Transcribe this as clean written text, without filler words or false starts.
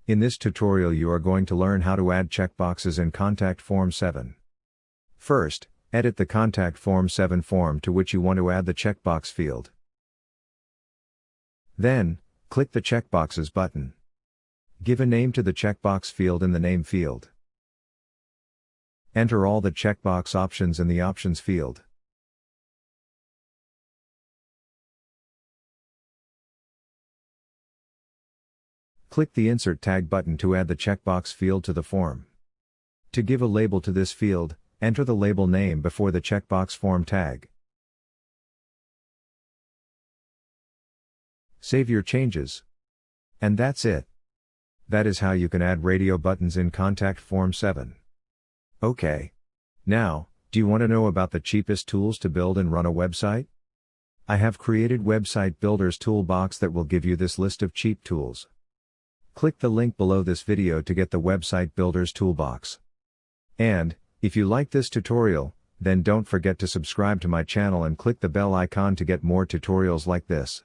In this tutorial you are going to learn how to add checkboxes in Contact Form 7. First, edit the Contact Form 7 form to which you want to add the checkbox field. Then, click the Checkboxes button. Give a name to the checkbox field in the Name field. Enter all the checkbox options in the Options field. Click the Insert Tag button to add the checkbox field to the form. To give a label to this field, enter the label name before the checkbox form tag. Save your changes. And that's it. That is how you can add radio buttons in Contact Form 7. Okay. Now, do you want to know about the cheapest tools to build and run a website? I have created Website Builder's Toolbox that will give you this list of cheap tools. Click the link below this video to get the Website Builder's Toolbox. And, if you like this tutorial, then don't forget to subscribe to my channel and click the bell icon to get more tutorials like this.